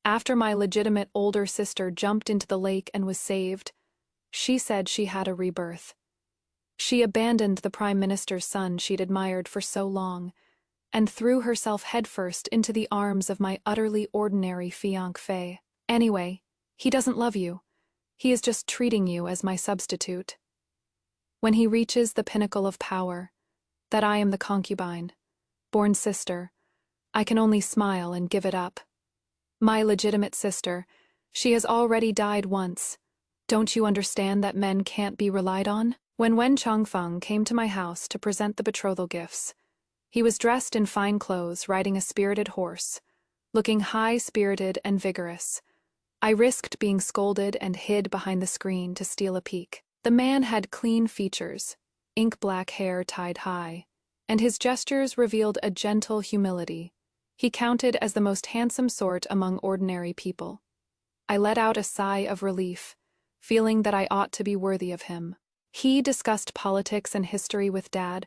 After my legitimate older sister jumped into the lake and was saved, she said she had a rebirth. She abandoned the Prime Minister's son she'd admired for so long and threw herself headfirst into the arms of my utterly ordinary fiancé. Anyway, he doesn't love you. He is just treating you as my substitute. When he reaches the pinnacle of power, that I am the concubine, born sister, I can only smile and give it up. My legitimate sister, she has already died once. Don't you understand that men can't be relied on? When Wen Chongfeng came to my house to present the betrothal gifts, he was dressed in fine clothes, riding a spirited horse, looking high-spirited and vigorous. I risked being scolded and hid behind the screen to steal a peek. The man had clean features, ink-black hair tied high, and his gestures revealed a gentle humility. He counted as the most handsome sort among ordinary people. I let out a sigh of relief, feeling that I ought to be worthy of him. He discussed politics and history with Dad,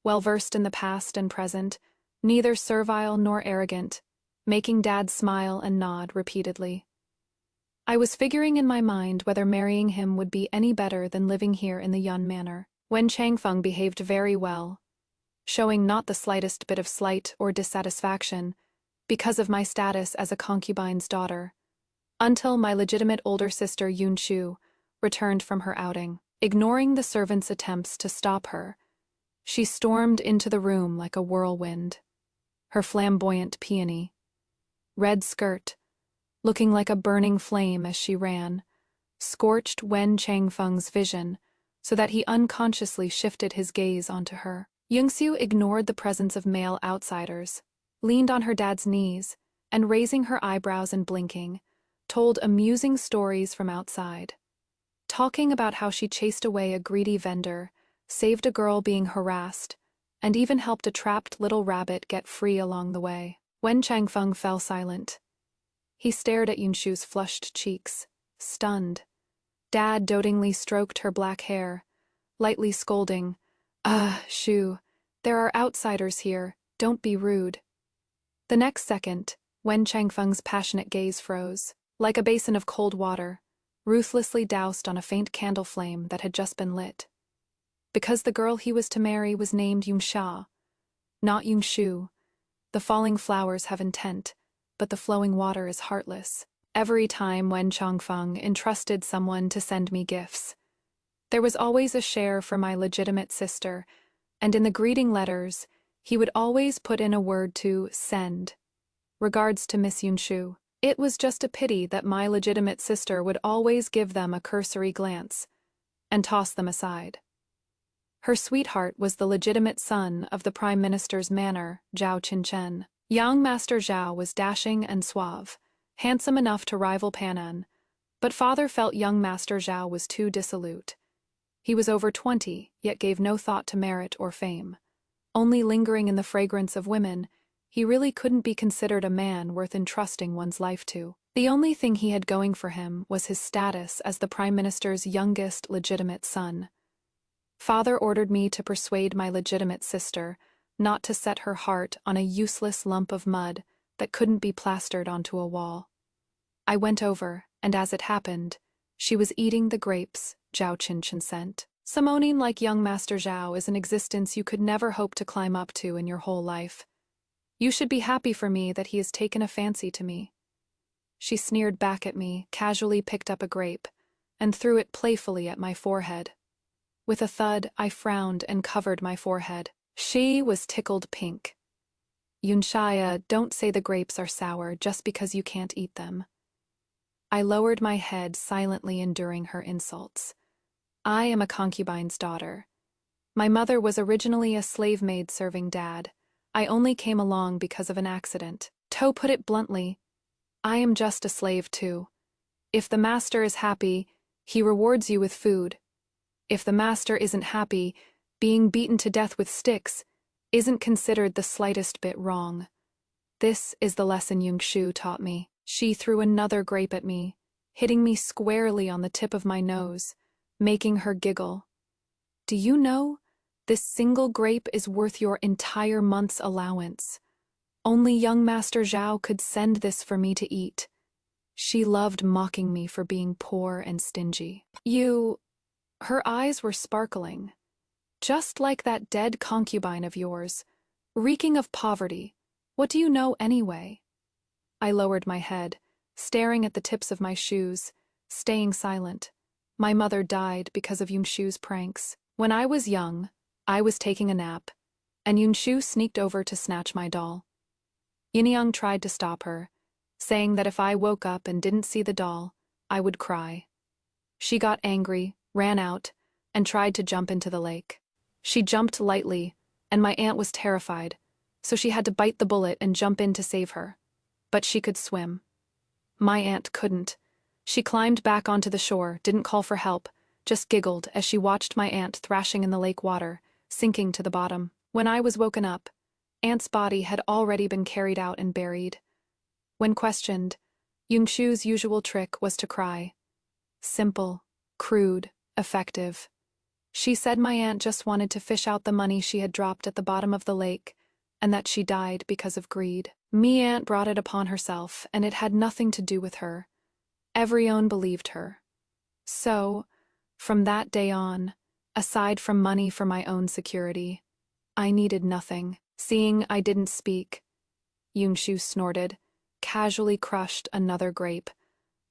well-versed in the past and present, neither servile nor arrogant, making Dad smile and nod repeatedly. I was figuring in my mind whether marrying him would be any better than living here in the Yun Manor. Wen Changfeng behaved very well, showing not the slightest bit of slight or dissatisfaction because of my status as a concubine's daughter, until my legitimate older sister Yun Shu returned from her outing. Ignoring the servants' attempts to stop her, she stormed into the room like a whirlwind, her flamboyant peony, red skirt, looking like a burning flame as she ran, scorched Wen Changfeng's vision so that he unconsciously shifted his gaze onto her. Yingxiu ignored the presence of male outsiders, leaned on her dad's knees, and raising her eyebrows and blinking, told amusing stories from outside, talking about how she chased away a greedy vendor, saved a girl being harassed, and even helped a trapped little rabbit get free along the way. Wen Changfeng fell silent. He stared at Yunshu's flushed cheeks, stunned. Dad dotingly stroked her black hair, lightly scolding, Shu, there are outsiders here, don't be rude." The next second, Wen Changfeng's passionate gaze froze, like a basin of cold water, ruthlessly doused on a faint candle flame that had just been lit. Because the girl he was to marry was named Yungsha, not Yungshu. The falling flowers have intent, but the flowing water is heartless. Every time Wen Changfeng entrusted someone to send me gifts, there was always a share for my legitimate sister, and in the greeting letters, he would always put in a word to send. Regards to Miss Yunshu. It was just a pity that my legitimate sister would always give them a cursory glance and toss them aside. Her sweetheart was the legitimate son of the Prime Minister's manor, Zhao Qinchen. Young Master Zhao was dashing and suave, handsome enough to rival Panan, but father felt young Master Zhao was too dissolute. He was over 20, yet gave no thought to merit or fame. Only lingering in the fragrance of women, he really couldn't be considered a man worth entrusting one's life to. The only thing he had going for him was his status as the Prime Minister's youngest legitimate son. Father ordered me to persuade my legitimate sister not to set her heart on a useless lump of mud that couldn't be plastered onto a wall. I went over, and as it happened, she was eating the grapes Zhao Qinchen sent. Summoning like young Master Zhao is an existence you could never hope to climb up to in your whole life. You should be happy for me that he has taken a fancy to me. She sneered back at me, casually picked up a grape, and threw it playfully at my forehead. With a thud, I frowned and covered my forehead. She was tickled pink. "Yunshaya, don't say the grapes are sour just because you can't eat them." I lowered my head, silently enduring her insults. I am a concubine's daughter. My mother was originally a slave maid serving Dad. I only came along because of an accident. To put it bluntly, I am just a slave too. If the master is happy, he rewards you with food. If the master isn't happy, being beaten to death with sticks isn't considered the slightest bit wrong. This is the lesson Yungshu taught me. She threw another grape at me, hitting me squarely on the tip of my nose, making her giggle. "Do you know? This single grape is worth your entire month's allowance. Only young Master Zhao could send this for me to eat. She loved mocking me for being poor and stingy. Her eyes were sparkling, just like that dead concubine of yours, reeking of poverty. What do you know anyway? I lowered my head, staring at the tips of my shoes, staying silent. My mother died because of Yunshu's pranks. When I was young, I was taking a nap, and Yunshu sneaked over to snatch my doll. Yinyang tried to stop her, saying that if I woke up and didn't see the doll, I would cry. She got angry, ran out, and tried to jump into the lake. She jumped lightly, and my aunt was terrified, so she had to bite the bullet and jump in to save her. But she could swim. My aunt couldn't. She climbed back onto the shore, didn't call for help, just giggled as she watched my aunt thrashing in the lake water, sinking to the bottom. When I was woken up, Aunt's body had already been carried out and buried. When questioned, Yunshu's usual trick was to cry. Simple, crude, effective. She said my aunt just wanted to fish out the money she had dropped at the bottom of the lake, and that she died because of greed. Me aunt brought it upon herself, and it had nothing to do with her. Everyone believed her. So, from that day on, aside from money for my own security, I needed nothing. Seeing I didn't speak, Yunshu snorted, casually crushed another grape,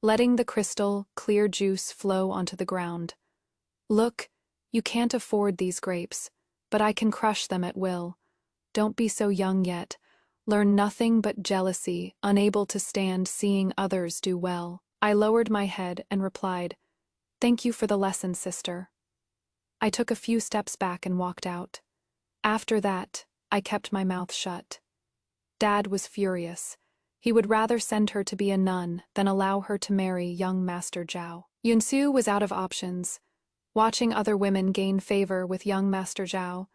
letting the crystal, clear juice flow onto the ground. Look, you can't afford these grapes, but I can crush them at will. Don't be so young yet. Learn nothing but jealousy, unable to stand seeing others do well. I lowered my head and replied, "Thank you for the lesson, sister." I took a few steps back and walked out. After that, I kept my mouth shut. Dad was furious. He would rather send her to be a nun than allow her to marry young Master Zhao. Yunsu was out of options. Watching other women gain favor with young Master Zhao,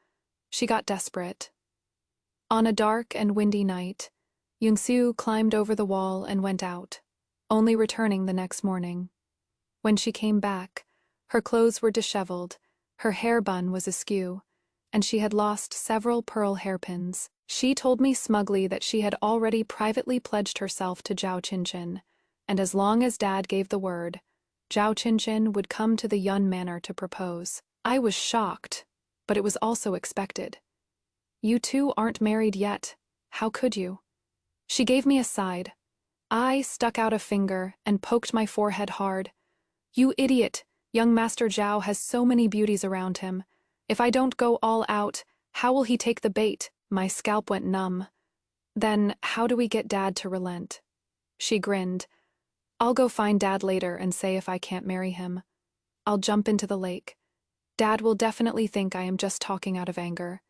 she got desperate. On a dark and windy night, Yunsu climbed over the wall and went out, only returning the next morning. When she came back, her clothes were disheveled, her hair bun was askew, and she had lost several pearl hairpins. She told me smugly that she had already privately pledged herself to Zhao Qinchin, and as long as Dad gave the word, Zhao Qinchin would come to the Yun Manor to propose. I was shocked, but it was also expected. "You two aren't married yet. How could you?" She gave me a side. I stuck out a finger and poked my forehead hard. "You idiot! Young Master Zhao has so many beauties around him. If I don't go all out, how will he take the bait?" My scalp went numb. "Then how do we get Dad to relent?" She grinned. "I'll go find Dad later and say if I can't marry him. I'll jump into the lake. Dad will definitely think I am just talking out of anger.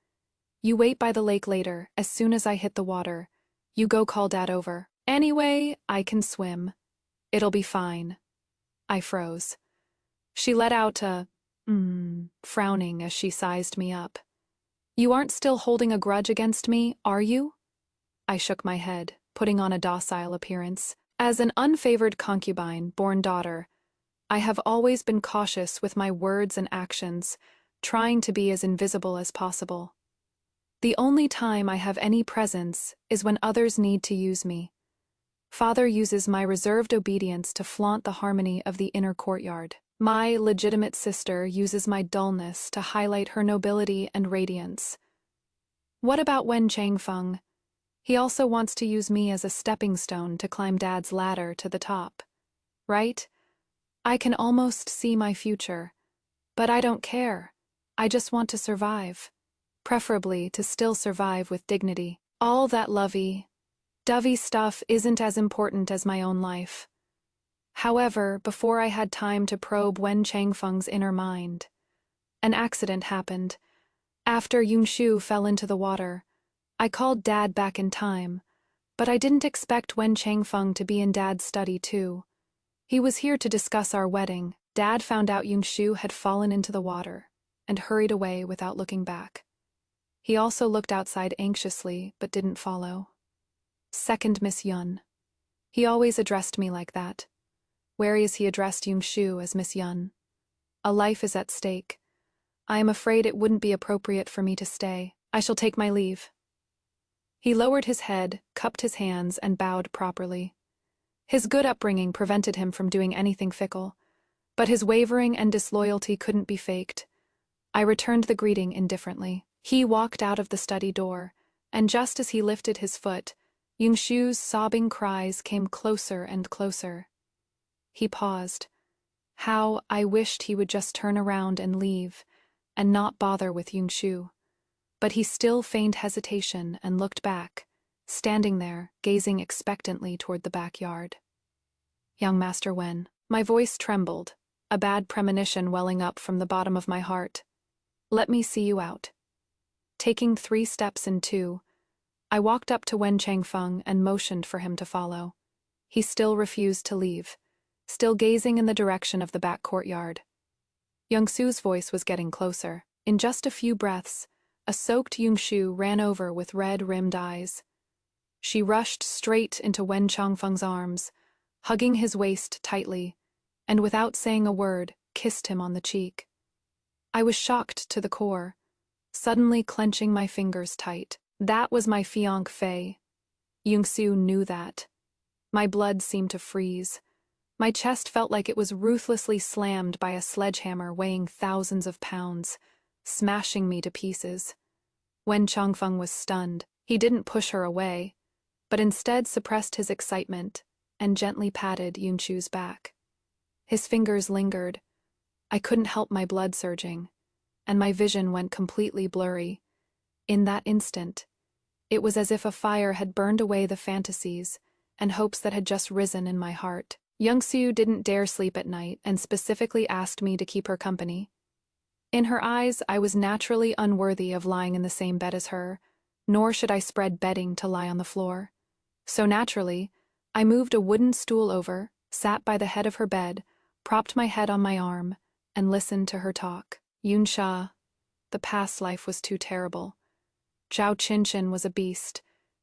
You wait by the lake later, as soon as I hit the water. You go call Dad over. Anyway, I can swim. It'll be fine." I froze. She let out a frowning as she sized me up. "You aren't still holding a grudge against me, are you?" I shook my head, putting on a docile appearance. As an unfavored concubine, born daughter, I have always been cautious with my words and actions, trying to be as invisible as possible. The only time I have any presence is when others need to use me. Father uses my reserved obedience to flaunt the harmony of the inner courtyard. My legitimate sister uses my dullness to highlight her nobility and radiance. What about Wen Changfeng? He also wants to use me as a stepping stone to climb Dad's ladder to the top. Right? I can almost see my future. But I don't care. I just want to survive. Preferably to still survive with dignity. All that lovey-dovey stuff isn't as important as my own life. However, before I had time to probe Wen Changfeng's inner mind, an accident happened. After Yunshu fell into the water, I called Dad back in time, but I didn't expect Wen Changfeng to be in Dad's study too. He was here to discuss our wedding. Dad found out Yunshu had fallen into the water and hurried away without looking back. He also looked outside anxiously, but didn't follow. Second Miss Yun. He always addressed me like that, whereas he addressed Yunshu as Miss Yun. A life is at stake. I am afraid it wouldn't be appropriate for me to stay. I shall take my leave. He lowered his head, cupped his hands, and bowed properly. His good upbringing prevented him from doing anything fickle, but his wavering and disloyalty couldn't be faked. I returned the greeting indifferently. He walked out of the study door, and just as he lifted his foot, Yongshu's sobbing cries came closer and closer. He paused. How I wished he would just turn around and leave, and not bother with Yongshu. But he still feigned hesitation and looked back, standing there, gazing expectantly toward the backyard. Young Master Wen. My voice trembled, a bad premonition welling up from the bottom of my heart. Let me see you out. Taking 3 steps in 2, I walked up to Wen Changfeng and motioned for him to follow. He still refused to leave, still gazing in the direction of the back courtyard. Yongshu's voice was getting closer. In just a few breaths, a soaked Yongshu ran over with red-rimmed eyes. She rushed straight into Wen Changfeng's arms, hugging his waist tightly, and without saying a word, kissed him on the cheek. I was shocked to the core, suddenly clenching my fingers tight. That was my fiancé. Yongshu knew that. My blood seemed to freeze. My chest felt like it was ruthlessly slammed by a sledgehammer weighing thousands of pounds, smashing me to pieces. Wen Changfeng was stunned. He didn't push her away, but instead suppressed his excitement and gently patted Yongshu's back. His fingers lingered. I couldn't help my blood surging, and my vision went completely blurry. In that instant, it was as if a fire had burned away the fantasies and hopes that had just risen in my heart. Yongshu didn't dare sleep at night and specifically asked me to keep her company. In her eyes, I was naturally unworthy of lying in the same bed as her, nor should I spread bedding to lie on the floor. So naturally, I moved a wooden stool over, sat by the head of her bed, propped my head on my arm, and listened to her talk. Yunsha, the past life was too terrible. Zhao Qinshan was a beast.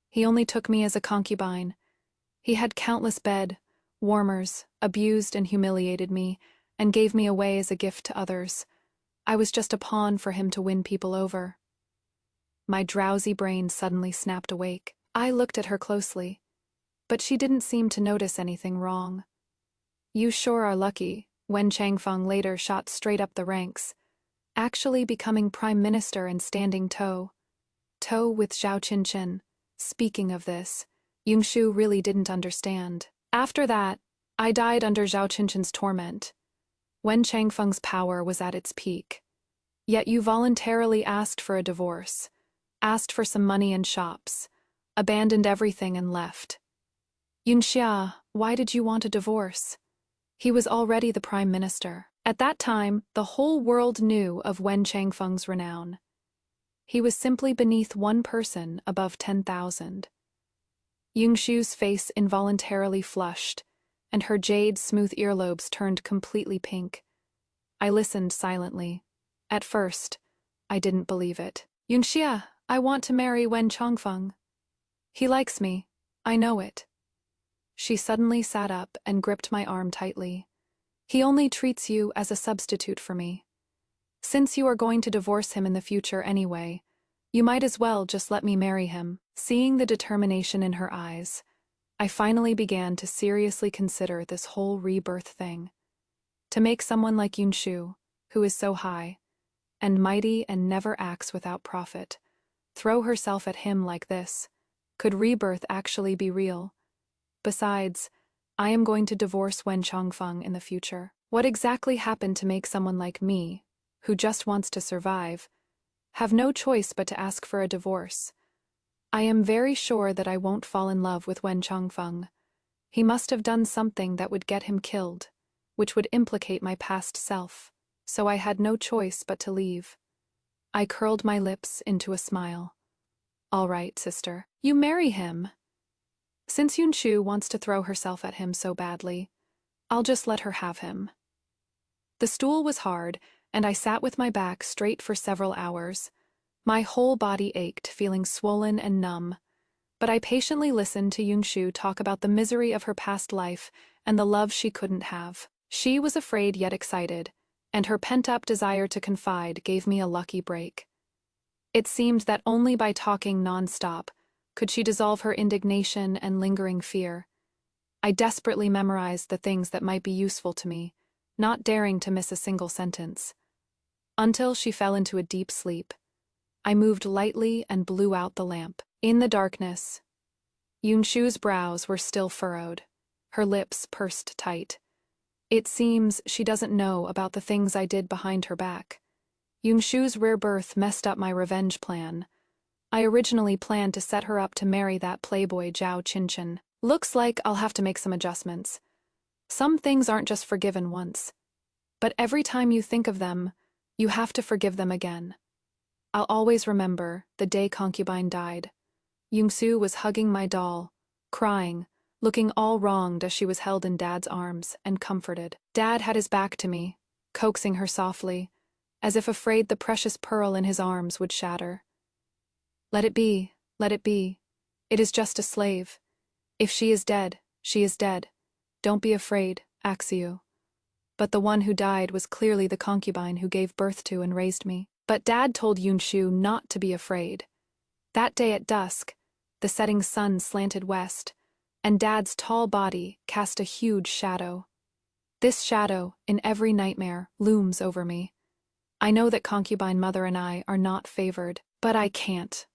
He only took me as a concubine. He had countless bed, warmers, abused and humiliated me, and gave me away as a gift to others. I was just a pawn for him to win people over. My drowsy brain suddenly snapped awake. I looked at her closely, but she didn't seem to notice anything wrong. You sure are lucky, Wen Changfeng later shot straight up the ranks, actually becoming prime minister and standing toe with Zhao Qinshan. Speaking of this, Yongshu really didn't understand. After that, I died under Zhao Qinshan's torment. Wen Changfeng's power was at its peak. Yet you voluntarily asked for a divorce, asked for some money and shops, abandoned everything and left. Yunxia, why did you want a divorce? He was already the prime minister. At that time, the whole world knew of Wen Changfeng's renown. He was simply beneath one person above 10,000. Yongshu's face involuntarily flushed, and her jade-smooth earlobes turned completely pink. I listened silently. At first, I didn't believe it. Yunxia, I want to marry Wen Changfeng. He likes me. I know it. She suddenly sat up and gripped my arm tightly. He only treats you as a substitute for me. Since you are going to divorce him in the future anyway, you might as well just let me marry him. Seeing the determination in her eyes, I finally began to seriously consider this whole rebirth thing. To make someone like Yongshu, who is so high, and mighty and never acts without profit, throw herself at him like this, could rebirth actually be real? Besides, I am going to divorce Wen Changfeng in the future. What exactly happened to make someone like me, who just wants to survive, have no choice but to ask for a divorce? I am very sure that I won't fall in love with Wen Changfeng. He must have done something that would get him killed, which would implicate my past self, so I had no choice but to leave. I curled my lips into a smile. All right, sister, you marry him. Since Yongshu wants to throw herself at him so badly, I'll just let her have him. The stool was hard, and I sat with my back straight for several hours. My whole body ached, feeling swollen and numb, but I patiently listened to Yongshu talk about the misery of her past life and the love she couldn't have. She was afraid yet excited, and her pent-up desire to confide gave me a lucky break. It seemed that only by talking non-stop could she dissolve her indignation and lingering fear. I desperately memorized the things that might be useful to me, not daring to miss a single sentence. Until she fell into a deep sleep. I moved lightly and blew out the lamp. In the darkness, Yunshu's brows were still furrowed, her lips pursed tight. It seems she doesn't know about the things I did behind her back. Yunshu's rebirth messed up my revenge plan. I originally planned to set her up to marry that playboy Zhao Qinchin. Looks like I'll have to make some adjustments. Some things aren't just forgiven once. But every time you think of them, you have to forgive them again. I'll always remember the day concubine died. Yungsu was hugging my doll, crying, looking all wronged as she was held in Dad's arms and comforted. Dad had his back to me, coaxing her softly, as if afraid the precious pearl in his arms would shatter. Let it be, let it be. It is just a slave. If she is dead, she is dead. Don't be afraid, Axiu. But the one who died was clearly the concubine who gave birth to and raised me. But Dad told Yunshu not to be afraid. That day at dusk, the setting sun slanted west, and Dad's tall body cast a huge shadow. This shadow, in every nightmare, looms over me. I know that concubine mother and I are not favored, but I can't.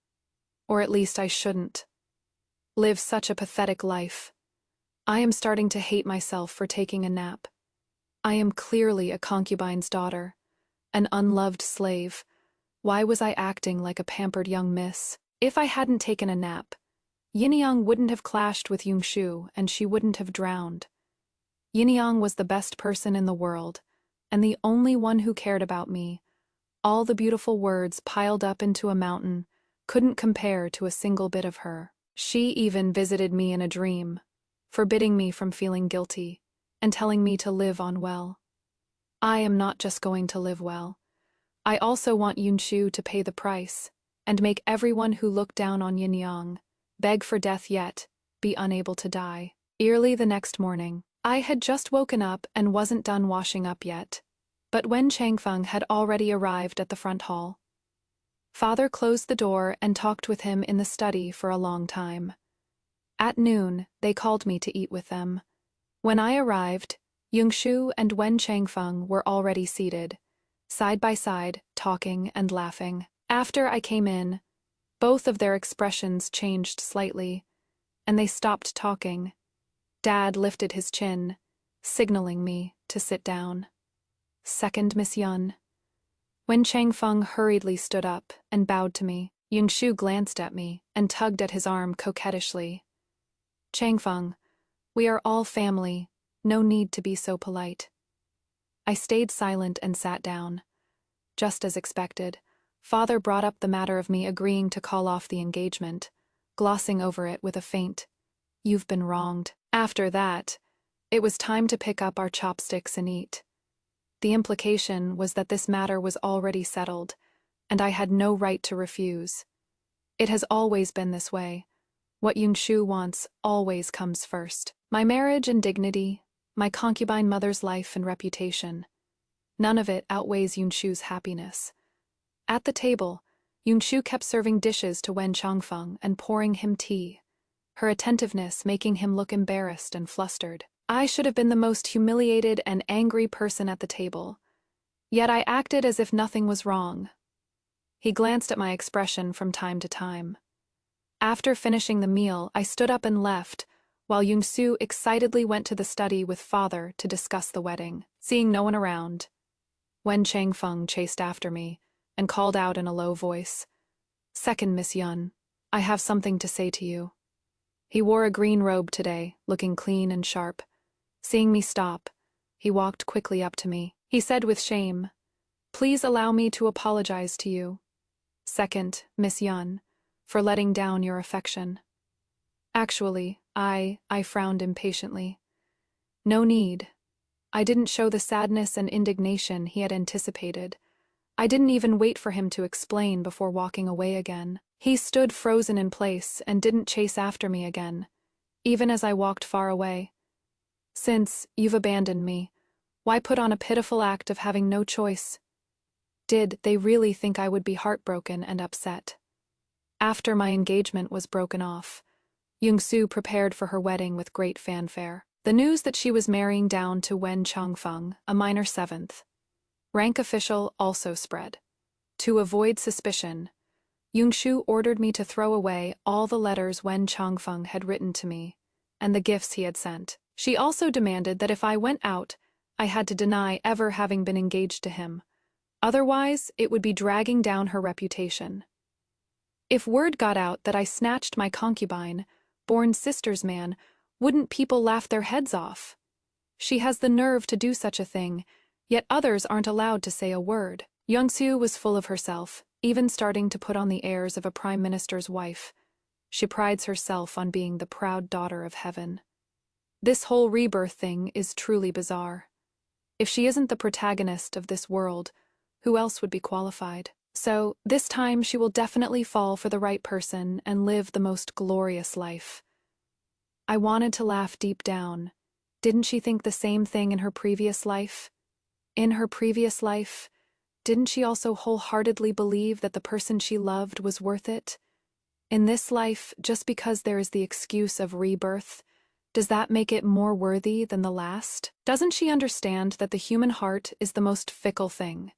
Or at least I shouldn't. Live such a pathetic life. I am starting to hate myself for taking a nap. I am clearly a concubine's daughter, an unloved slave. Why was I acting like a pampered young miss? If I hadn't taken a nap, Yin-Yang wouldn't have clashed with Yungshu and she wouldn't have drowned. Yin-Yang was the best person in the world, and the only one who cared about me. All the beautiful words piled up into a mountain couldn't compare to a single bit of her. She even visited me in a dream, forbidding me from feeling guilty, and telling me to live on well. I am not just going to live well. I also want Yunshu to pay the price, and make everyone who looked down on Yin-Yang beg for death yet be unable to die. Early the next morning, I had just woken up and wasn't done washing up yet, but Wen Changfeng had already arrived at the front hall. Father closed the door and talked with him in the study for a long time. At noon, they called me to eat with them. When I arrived, Yungshu and Wen Changfeng were already seated, side by side, talking and laughing. After I came in, both of their expressions changed slightly, and they stopped talking. Dad lifted his chin, signaling me to sit down. Second, Miss Yun. When Changfeng hurriedly stood up and bowed to me, Yungshu glanced at me and tugged at his arm coquettishly. Changfeng, we are all family, no need to be so polite. I stayed silent and sat down. Just as expected, Father brought up the matter of me agreeing to call off the engagement, glossing over it with a faint, "You've been wronged." After that, it was time to pick up our chopsticks and eat. The implication was that this matter was already settled, and I had no right to refuse. It has always been this way. What Yungshu wants always comes first. My marriage and dignity, my concubine mother's life and reputation. None of it outweighs Yunshu's happiness. At the table, Yungshu kept serving dishes to Wen Changfeng and pouring him tea, her attentiveness making him look embarrassed and flustered. I should have been the most humiliated and angry person at the table, yet I acted as if nothing was wrong. He glanced at my expression from time to time. After finishing the meal, I stood up and left, while Yungshu excitedly went to the study with Father to discuss the wedding. Seeing no one around, Wen Changfeng chased after me and called out in a low voice, "Second, Miss Yun, I have something to say to you." He wore a green robe today, looking clean and sharp. Seeing me stop, he walked quickly up to me. He said with shame, "Please allow me to apologize to you, Second, Miss Yun, for letting down your affection." Actually, I frowned impatiently. No need. I didn't show the sadness and indignation he had anticipated. I didn't even wait for him to explain before walking away again. He stood frozen in place and didn't chase after me again, even as I walked far away. "Since you've abandoned me, why put on a pitiful act of having no choice?" Did they really think I would be heartbroken and upset? After my engagement was broken off, Young-soo prepared for her wedding with great fanfare. The news that she was marrying down to Wen Changfeng, a minor seventh rank official, also spread. To avoid suspicion, Young-soo ordered me to throw away all the letters Wen Changfeng had written to me and the gifts he had sent. She also demanded that if I went out, I had to deny ever having been engaged to him. Otherwise, it would be dragging down her reputation. If word got out that I snatched my concubine, born sister's man, wouldn't people laugh their heads off? She has the nerve to do such a thing, yet others aren't allowed to say a word. Young-soo was full of herself, even starting to put on the airs of a prime minister's wife. She prides herself on being the proud daughter of heaven. This whole rebirth thing is truly bizarre. If she isn't the protagonist of this world, who else would be qualified? So, this time she will definitely fall for the right person and live the most glorious life. I wanted to laugh deep down. Didn't she think the same thing in her previous life? In her previous life, didn't she also wholeheartedly believe that the person she loved was worth it? In this life, just because there is the excuse of rebirth, does that make it more worthy than the last? Doesn't she understand that the human heart is the most fickle thing?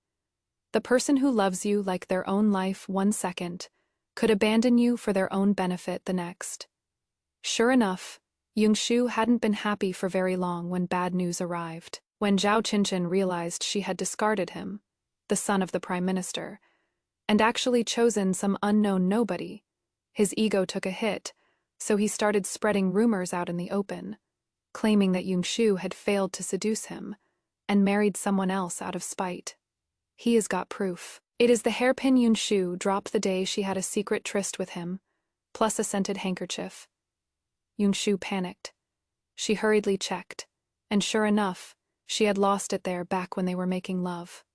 The person who loves you like their own life 1 second could abandon you for their own benefit the next. Sure enough, Young-soo hadn't been happy for very long when bad news arrived. When Zhao Qinchin realized she had discarded him, the son of the prime minister, and actually chosen some unknown nobody, his ego took a hit, so he started spreading rumors out in the open, claiming that Young-soo had failed to seduce him and married someone else out of spite. He has got proof. It is the hairpin Young-soo dropped the day she had a secret tryst with him, plus a scented handkerchief. Young-soo panicked. She hurriedly checked, and sure enough, she had lost it there back when they were making love.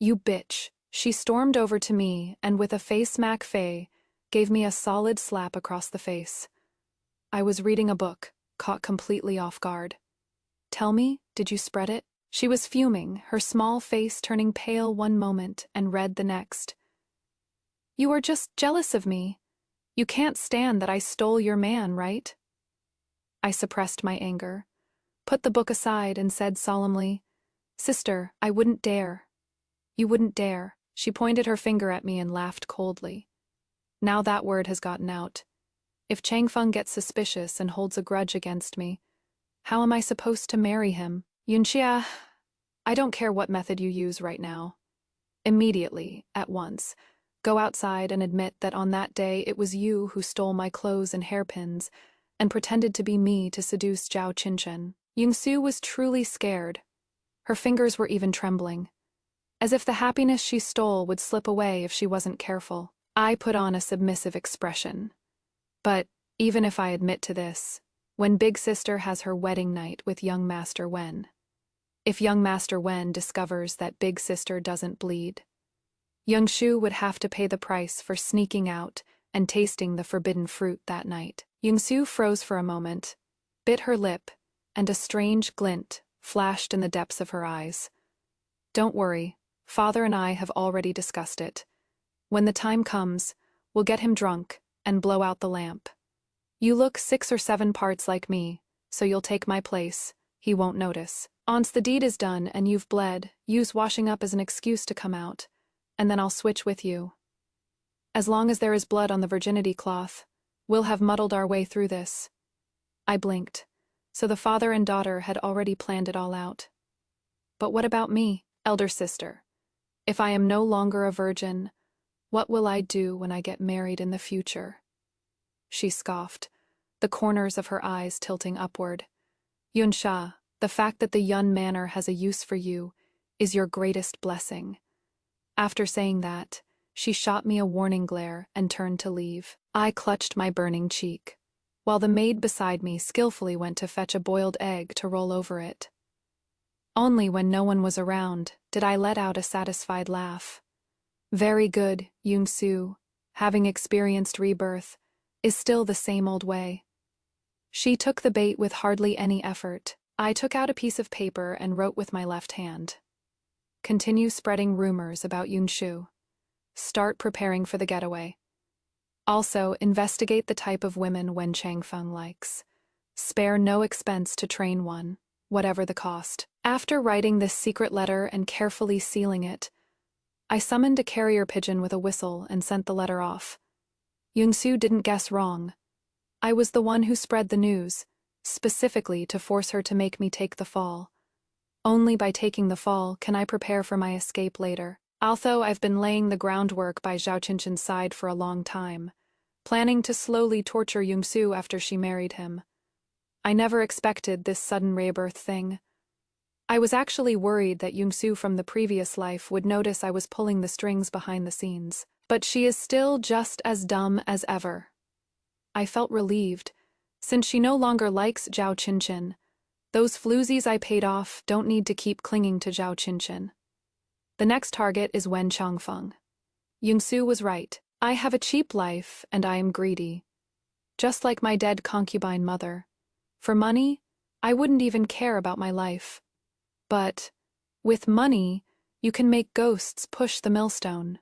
You bitch. She stormed over to me and with a face Mac Fei, gave me a solid slap across the face. I was reading a book, caught completely off guard. Tell me, did you spread it? She was fuming, her small face turning pale one moment and red the next. You are just jealous of me. You can't stand that I stole your man, right? I suppressed my anger, put the book aside and said solemnly, Sister, I wouldn't dare. You wouldn't dare. She pointed her finger at me and laughed coldly. Now that word has gotten out. If Changfeng gets suspicious and holds a grudge against me, how am I supposed to marry him? Yunxia, I don't care what method you use right now. Immediately, at once, go outside and admit that on that day it was you who stole my clothes and hairpins and pretended to be me to seduce Zhao Qinchin. Young-soo was truly scared. Her fingers were even trembling, as if the happiness she stole would slip away if she wasn't careful. I put on a submissive expression. But, even if I admit to this, when Big Sister has her wedding night with young Master Wen, if young Master Wen discovers that Big Sister doesn't bleed, Young-soo would have to pay the price for sneaking out and tasting the forbidden fruit that night. Young-soo froze for a moment, bit her lip, and a strange glint flashed in the depths of her eyes. Don't worry, Father and I have already discussed it. When the time comes, we'll get him drunk and blow out the lamp. You look 6 or 7 parts like me, so you'll take my place. He won't notice. Once the deed is done and you've bled, use washing up as an excuse to come out, and then I'll switch with you. As long as there is blood on the virginity cloth, we'll have muddled our way through this. I blinked, so the father and daughter had already planned it all out. But what about me, elder sister? If I am no longer a virgin, what will I do when I get married in the future? She scoffed, the corners of her eyes tilting upward. Yunsha, the fact that the Yun Manor has a use for you is your greatest blessing. After saying that, she shot me a warning glare and turned to leave. I clutched my burning cheek, while the maid beside me skillfully went to fetch a boiled egg to roll over it. Only when no one was around did I let out a satisfied laugh. Very good, Young-soo, having experienced rebirth, is still the same old way. She took the bait with hardly any effort. I took out a piece of paper and wrote with my left hand. Continue spreading rumors about Young-soo. Start preparing for the getaway. Also, investigate the type of women Wen Changfeng likes. Spare no expense to train one, whatever the cost. After writing this secret letter and carefully sealing it, I summoned a carrier pigeon with a whistle and sent the letter off. Yungsu didn't guess wrong. I was the one who spread the news, specifically to force her to make me take the fall. Only by taking the fall can I prepare for my escape later. Although I've been laying the groundwork by Zhao Qinchen's side for a long time, planning to slowly torture Yungsu after she married him. I never expected this sudden rebirth thing. I was actually worried that Yungsu from the previous life would notice I was pulling the strings behind the scenes. But she is still just as dumb as ever. I felt relieved, since she no longer likes Zhao Qinchen. Those floozies I paid off don't need to keep clinging to Zhao Qinchen. The next target is Wen Changfeng. Yungsu was right. I have a cheap life and I am greedy. Just like my dead concubine mother. For money, I wouldn't even care about my life. But, with money, you can make ghosts push the millstone.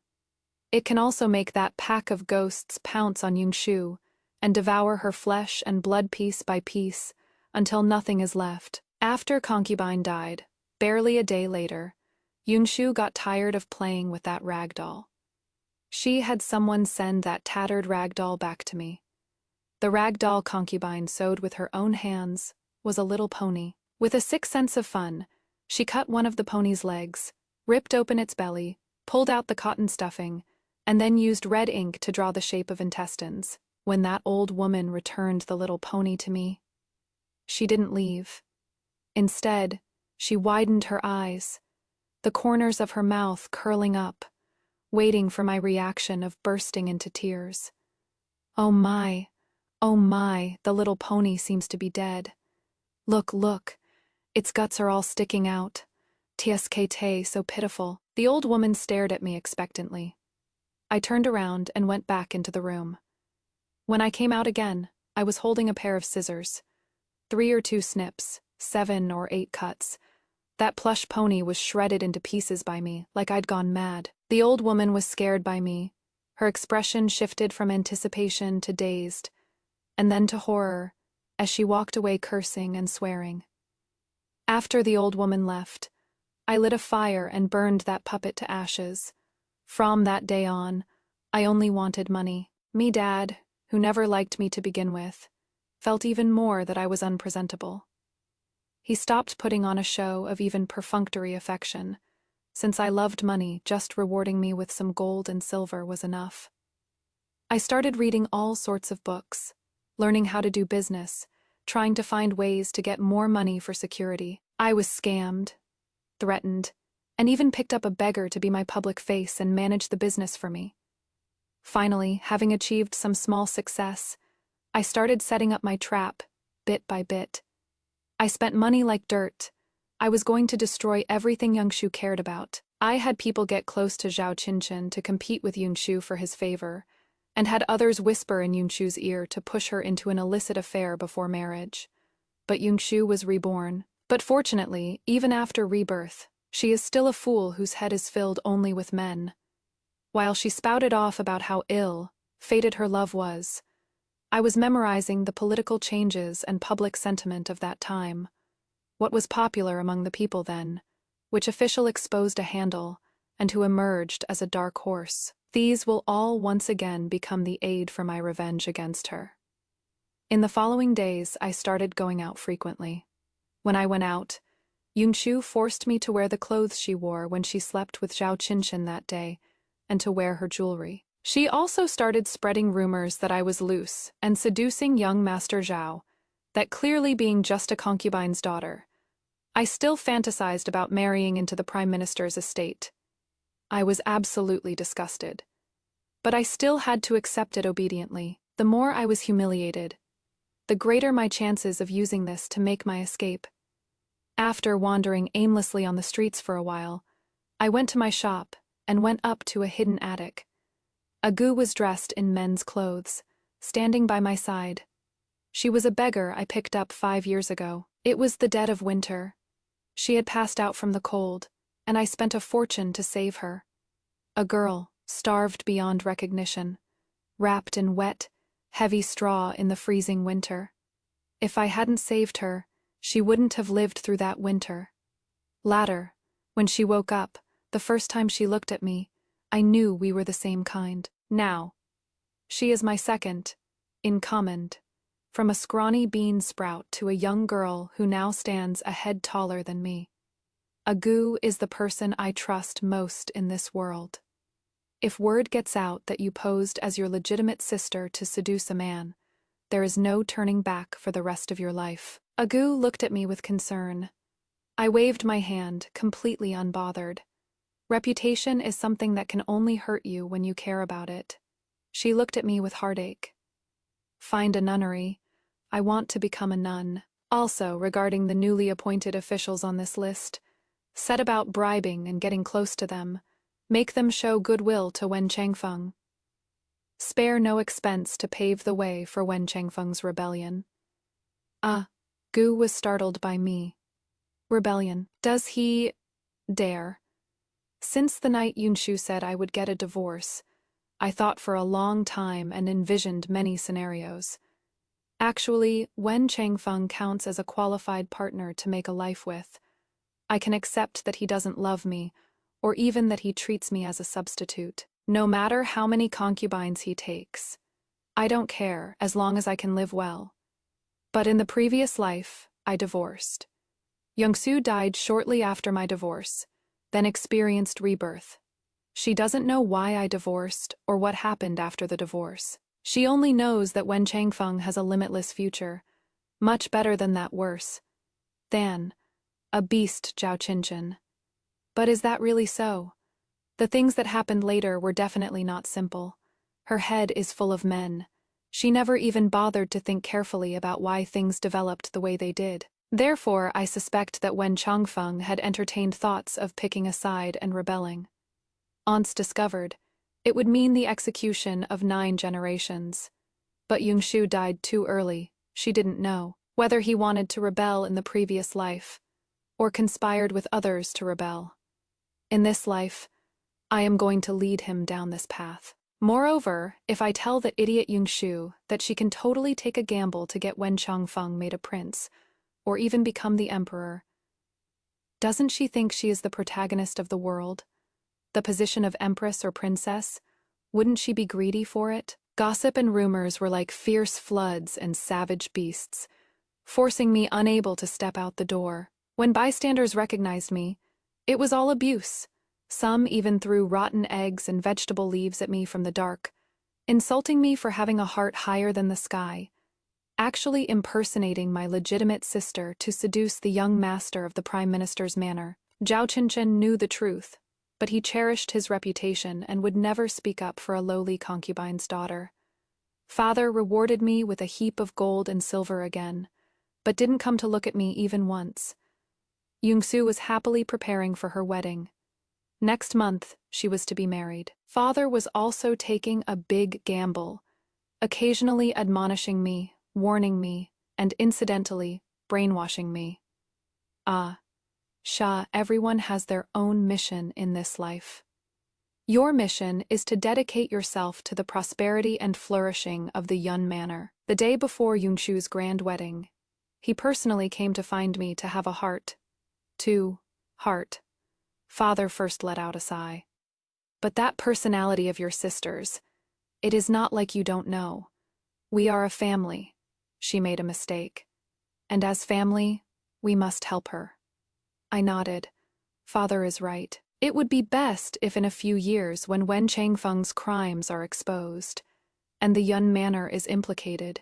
It can also make that pack of ghosts pounce on Yungshu and devour her flesh and blood piece by piece until nothing is left. After concubine died, barely a day later, Yungshu got tired of playing with that rag doll. She had someone send that tattered rag doll back to me. The rag doll concubine sewed with her own hands was a little pony. With a sick sense of fun, she cut one of the pony's legs, ripped open its belly, pulled out the cotton stuffing, and then used red ink to draw the shape of intestines. When that old woman returned the little pony to me, she didn't leave. Instead, she widened her eyes, the corners of her mouth curling up, waiting for my reaction of bursting into tears. Oh my, the little pony seems to be dead. Look, its guts are all sticking out. TSKT, so pitiful. The old woman stared at me expectantly. I turned around and went back into the room. When I came out again, I was holding a pair of scissors. 3 or 2 snips, 7 or 8 cuts. That plush pony was shredded into pieces by me, like I'd gone mad. The old woman was scared by me. Her expression shifted from anticipation to dazed, and then to horror, as she walked away cursing and swearing. After the old woman left, I lit a fire and burned that puppet to ashes. From that day on, I only wanted money. Me dad, who never liked me to begin with, felt even more that I was unpresentable. He stopped putting on a show of even perfunctory affection, since I loved money, just rewarding me with some gold and silver was enough. I started reading all sorts of books, learning how to do business, trying to find ways to get more money for security. I was scammed, threatened, and even picked up a beggar to be my public face and manage the business for me. Finally, having achieved some small success, I started setting up my trap, bit by bit. I spent money like dirt. I was going to destroy everything Yungshu cared about. I had people get close to Zhao Qinchen to compete with Yungshu for his favor, and had others whisper in Yungshu's ear to push her into an illicit affair before marriage. But Yungshu was reborn. But fortunately, even after rebirth, she is still a fool whose head is filled only with men. While she spouted off about how ill, fated her love was, I was memorizing the political changes and public sentiment of that time, what was popular among the people then, which official exposed a handle, and who emerged as a dark horse. These will all once again become the aid for my revenge against her. In the following days, I started going out frequently. When I went out, Yungshu forced me to wear the clothes she wore when she slept with Zhao Qinchen that day, and to wear her jewelry. She also started spreading rumors that I was loose and seducing young Master Zhao, that clearly being just a concubine's daughter, I still fantasized about marrying into the Prime Minister's estate. I was absolutely disgusted. But I still had to accept it obediently. The more I was humiliated, the greater my chances of using this to make my escape. After wandering aimlessly on the streets for a while, I went to my shop and went up to a hidden attic. Agu was dressed in men's clothes, standing by my side. She was a beggar I picked up 5 years ago. It was the dead of winter. She had passed out from the cold, and I spent a fortune to save her. A girl, starved beyond recognition. wrapped in wet, heavy straw in the freezing winter. If I hadn't saved her, she wouldn't have lived through that winter. Later, when she woke up, the first time she looked at me, I knew we were the same kind. Now, she is my second, in command, from a scrawny bean sprout to a young girl who now stands a head taller than me. Agu is the person I trust most in this world. If word gets out that you posed as your legitimate sister to seduce a man, there is no turning back for the rest of your life. Agu looked at me with concern. I waved my hand, completely unbothered. Reputation is something that can only hurt you when you care about it. She looked at me with heartache. Find a nunnery. I want to become a nun. Also, regarding the newly appointed officials on this list, set about bribing and getting close to them. Make them show goodwill to Wen Changfeng. Spare no expense to pave the way for Wen Changfeng's rebellion. Gu was startled by me. Rebellion. Does he dare? Since the night Yunshu said I would get a divorce, I thought for a long time and envisioned many scenarios. Actually, Wen Changfeng counts as a qualified partner to make a life with. I can accept that he doesn't love me, or even that he treats me as a substitute. No matter how many concubines he takes. I don't care, as long as I can live well. But in the previous life, I divorced. Youngsu died shortly after my divorce, then experienced rebirth. She doesn't know why I divorced or what happened after the divorce. She only knows that Wen Changfeng has a limitless future, much better than that worse. Than a beast, Zhao Qinchin. But is that really so? The things that happened later were definitely not simple. Her head is full of men. She never even bothered to think carefully about why things developed the way they did. Therefore, I suspect that Wen Changfeng had entertained thoughts of picking a side and rebelling. Once discovered, it would mean the execution of 9 generations. But Yunshu died too early. She didn't know whether he wanted to rebel in the previous life, or conspired with others to rebel. In this life, I am going to lead him down this path. Moreover, if I tell that idiot Yunshu that she can totally take a gamble to get Wen Changfeng made a prince, or even become the emperor, doesn't she think she is the protagonist of the world? The position of empress or princess? Wouldn't she be greedy for it? Gossip and rumors were like fierce floods and savage beasts, forcing me unable to step out the door. When bystanders recognized me, it was all abuse. Some even threw rotten eggs and vegetable leaves at me from the dark, insulting me for having a heart higher than the sky, actually impersonating my legitimate sister to seduce the young master of the prime minister's manor. Zhao Qinchin knew the truth, but he cherished his reputation and would never speak up for a lowly concubine's daughter. Father rewarded me with a heap of gold and silver again, but didn't come to look at me even once. Yungsu was happily preparing for her wedding. Next month, she was to be married. Father was also taking a big gamble, occasionally admonishing me, warning me, and incidentally, brainwashing me. Shah, everyone has their own mission in this life. Your mission is to dedicate yourself to the prosperity and flourishing of the Yun Manor. The day before Yunshu's grand wedding, he personally came to find me to have a heart. Father first let out a sigh. But that personality of your sister's, it is not like you don't know. We are a family. She made a mistake. And as family, we must help her. I nodded. Father is right. It would be best if in a few years, when Wen Changfeng's crimes are exposed, and the Yun Manor is implicated,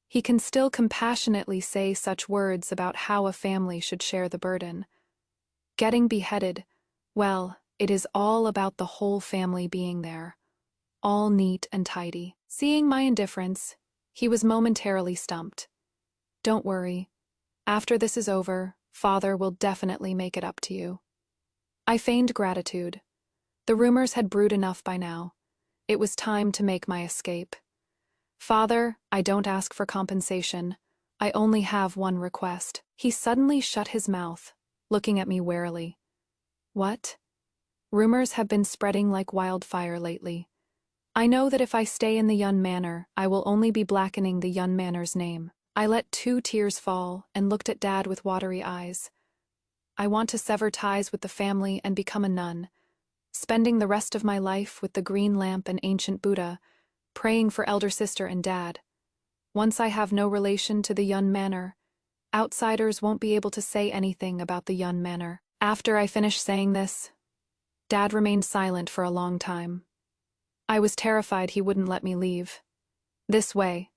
he can still compassionately say such words about how a family should share the burden. Getting beheaded, well, it is all about the whole family being there, all neat and tidy. Seeing my indifference, he was momentarily stumped. Don't worry. After this is over, Father will definitely make it up to you. I feigned gratitude. The rumors had brewed enough by now. It was time to make my escape. Father, I don't ask for compensation. I only have one request. He suddenly shut his mouth, looking at me warily. What? Rumors have been spreading like wildfire lately. I know that if I stay in the Yun Manor, I will only be blackening the Yun Manor's name. I let 2 tears fall and looked at Dad with watery eyes. I want to sever ties with the family and become a nun, spending the rest of my life with the green lamp and ancient Buddha, praying for elder sister and Dad. Once I have no relation to the Yun Manor, outsiders won't be able to say anything about the Yun Manor. After I finished saying this, Dad remained silent for a long time. I was terrified he wouldn't let me leave. This way,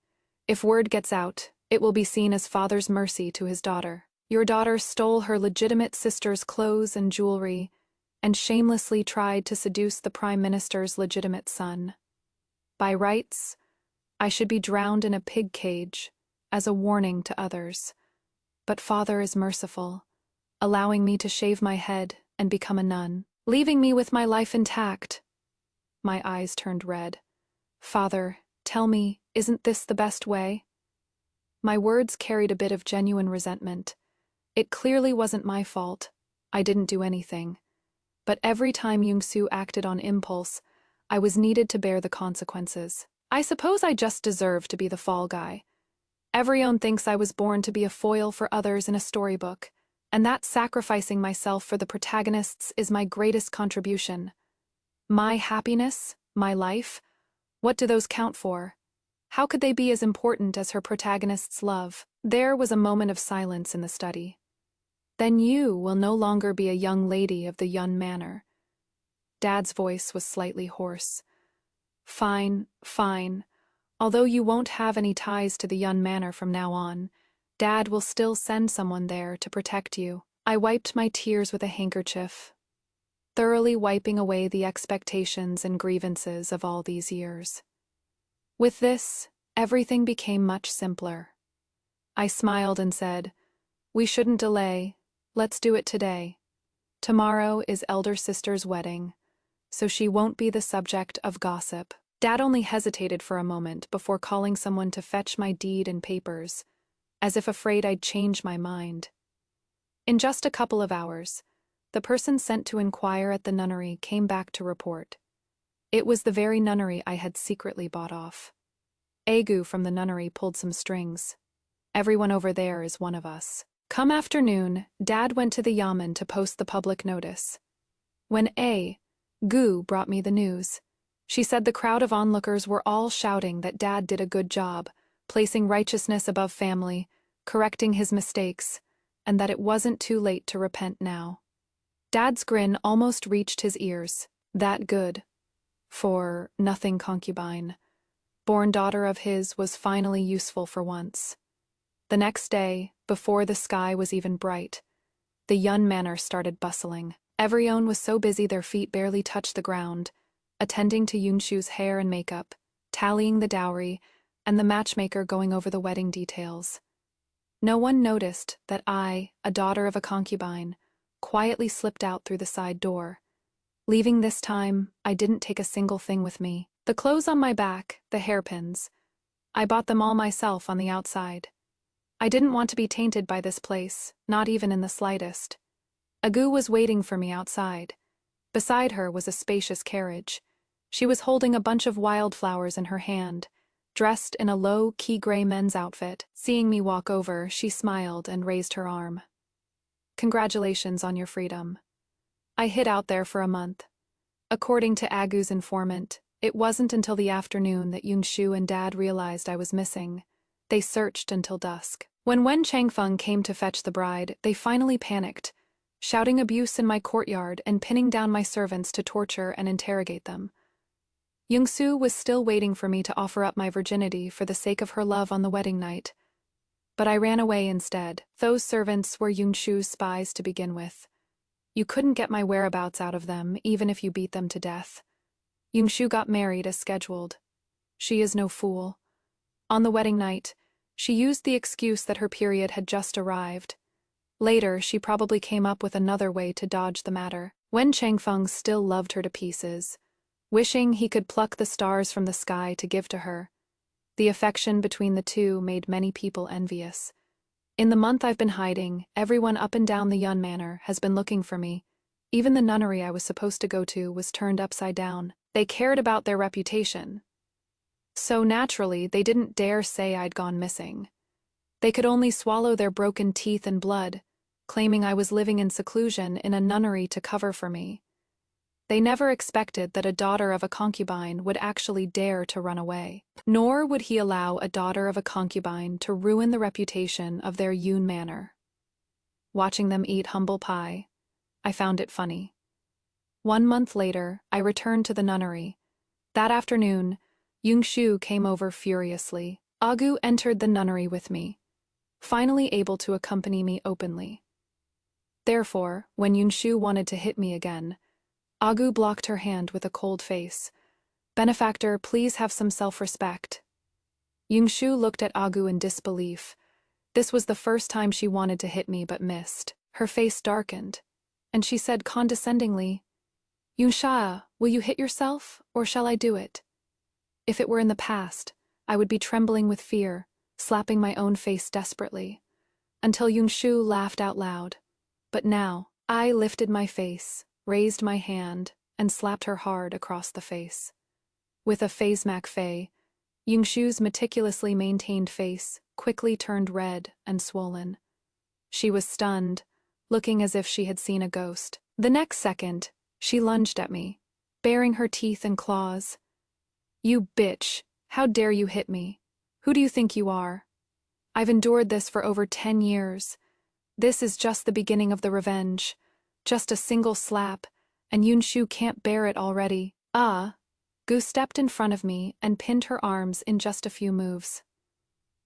if word gets out, it will be seen as father's mercy to his daughter. Your daughter stole her legitimate sister's clothes and jewelry and shamelessly tried to seduce the Prime Minister's legitimate son. By rights, I should be drowned in a pig cage as a warning to others. But father is merciful, allowing me to shave my head and become a nun, leaving me with my life intact. My eyes turned red. Father, tell me, isn't this the best way? My words carried a bit of genuine resentment. It clearly wasn't my fault. I didn't do anything. But every time Young-soo acted on impulse, I was needed to bear the consequences. I suppose I just deserved to be the fall guy. Everyone thinks I was born to be a foil for others in a storybook, and that sacrificing myself for the protagonists is my greatest contribution. My happiness, my life, what do those count for? How could they be as important as her protagonist's love? There was a moment of silence in the study. Then you will no longer be a young lady of the Yun Manor. Dad's voice was slightly hoarse. Fine, fine. Although you won't have any ties to the Yun Manor from now on, Dad will still send someone there to protect you. I wiped my tears with a handkerchief, thoroughly wiping away the expectations and grievances of all these years. With this, everything became much simpler. I smiled and said, "We shouldn't delay. Let's do it today. Tomorrow is elder sister's wedding, so she won't be the subject of gossip." Dad only hesitated for a moment before calling someone to fetch my deed and papers, as if afraid I'd change my mind. In just a couple of hours, the person sent to inquire at the nunnery came back to report. It was the very nunnery I had secretly bought off. Agu from the nunnery pulled some strings. Everyone over there is one of us. Come afternoon, Dad went to the yamen to post the public notice. When Gu brought me the news, she said the crowd of onlookers were all shouting that Dad did a good job, placing righteousness above family, correcting his mistakes, and that it wasn't too late to repent now. Dad's grin almost reached his ears. That good. For nothing concubine. Born daughter of his was finally useful for once. The next day, before the sky was even bright, the Yun Manor started bustling. Everyone was so busy their feet barely touched the ground, attending to Yoon-soo's hair and makeup, tallying the dowry, and the matchmaker going over the wedding details. No one noticed that I, a daughter of a concubine, quietly slipped out through the side door. Leaving this time, I didn't take a single thing with me. The clothes on my back, the hairpins. I bought them all myself on the outside. I didn't want to be tainted by this place, not even in the slightest. Agu was waiting for me outside. Beside her was a spacious carriage. She was holding a bunch of wildflowers in her hand, dressed in a low, key-gray men's outfit. Seeing me walk over, she smiled and raised her arm. Congratulations on your freedom. I hid out there for a month. According to Agu's informant, it wasn't until the afternoon that Yoon-soo and Dad realized I was missing. They searched until dusk. When Wen Changfeng came to fetch the bride, they finally panicked, shouting abuse in my courtyard and pinning down my servants to torture and interrogate them. Yoon-soo was still waiting for me to offer up my virginity for the sake of her love on the wedding night. But I ran away instead. Those servants were Yoon-soo's spies to begin with. You couldn't get my whereabouts out of them, even if you beat them to death. Yoon-soo got married as scheduled. She is no fool. On the wedding night, she used the excuse that her period had just arrived. Later, she probably came up with another way to dodge the matter. Wen Changfeng still loved her to pieces, wishing he could pluck the stars from the sky to give to her. The affection between the two made many people envious. In the month I've been hiding, everyone up and down the Yun Manor has been looking for me. Even the nunnery I was supposed to go to was turned upside down. They cared about their reputation. So naturally, they didn't dare say I'd gone missing. They could only swallow their broken teeth and blood, claiming I was living in seclusion in a nunnery to cover for me. They never expected that a daughter of a concubine would actually dare to run away. Nor would he allow a daughter of a concubine to ruin the reputation of their Yun manor. Watching them eat humble pie, I found it funny. 1 month later, I returned to the nunnery. That afternoon, Yungshu came over furiously. Agu entered the nunnery with me, finally able to accompany me openly. Therefore, when Yungshu wanted to hit me again, Agu blocked her hand with a cold face. "Benefactor, please have some self-respect." Yungshu looked at Agu in disbelief. This was the first time she wanted to hit me but missed. Her face darkened, and she said condescendingly, "Yunsha, will you hit yourself, or shall I do it?" If it were in the past, I would be trembling with fear, slapping my own face desperately, until Yungshu laughed out loud. But now, I lifted my face, raised my hand, and slapped her hard across the face. With a phasmac fei, Yungshu's meticulously maintained face quickly turned red and swollen. She was stunned, looking as if she had seen a ghost. The next second, she lunged at me, baring her teeth and claws. "You bitch, how dare you hit me? Who do you think you are? I've endured this for over 10 years. This is just the beginning of the revenge. Just a single slap, and Yunshu can't bear it already." Gu stepped in front of me and pinned her arms in just a few moves.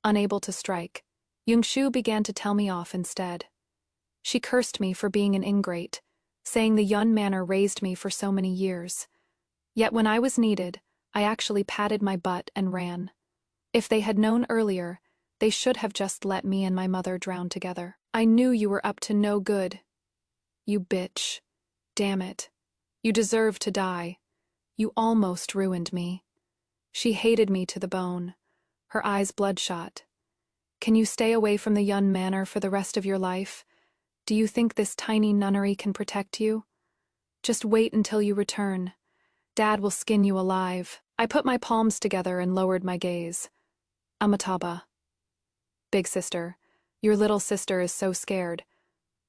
Unable to strike, Yungshu began to tell me off instead. She cursed me for being an ingrate, saying the Yun manor raised me for so many years. Yet when I was needed, I actually patted my butt and ran. If they had known earlier, they should have just let me and my mother drown together. "I knew you were up to no good. You bitch. Damn it. You deserve to die. You almost ruined me." She hated me to the bone, her eyes bloodshot. "Can you stay away from the Yun manor for the rest of your life? Do you think this tiny nunnery can protect you? Just wait until you return. Dad will skin you alive." I put my palms together and lowered my gaze. "Amataba. Big sister, your little sister is so scared.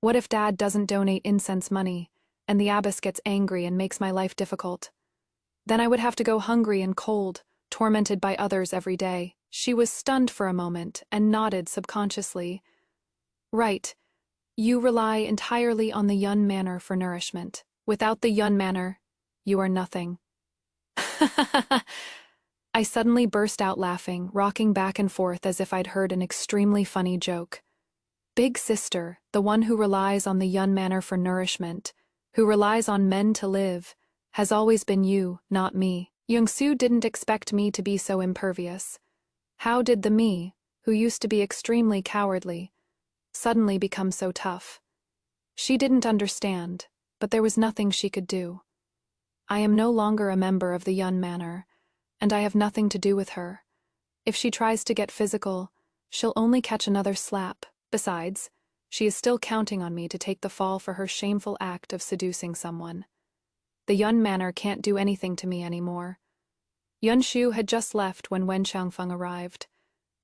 What if Dad doesn't donate incense money, and the abbess gets angry and makes my life difficult? Then I would have to go hungry and cold, tormented by others every day." She was stunned for a moment and nodded subconsciously. "Right. You rely entirely on the Yun manor for nourishment. Without the Yun manor, you are nothing." I suddenly burst out laughing, rocking back and forth as if I'd heard an extremely funny joke. Big sister, the one who relies on the Yun manor for nourishment, who relies on men to live, has always been you, not me. Youngsu didn't expect me to be so impervious. How did the me, who used to be extremely cowardly, suddenly become so tough? She didn't understand, but there was nothing she could do. I am no longer a member of the Yun manor, and I have nothing to do with her. If she tries to get physical, she'll only catch another slap. Besides, she is still counting on me to take the fall for her shameful act of seducing someone. The Yun manor can't do anything to me anymore. Yunshu had just left when Wen Xiangfeng arrived.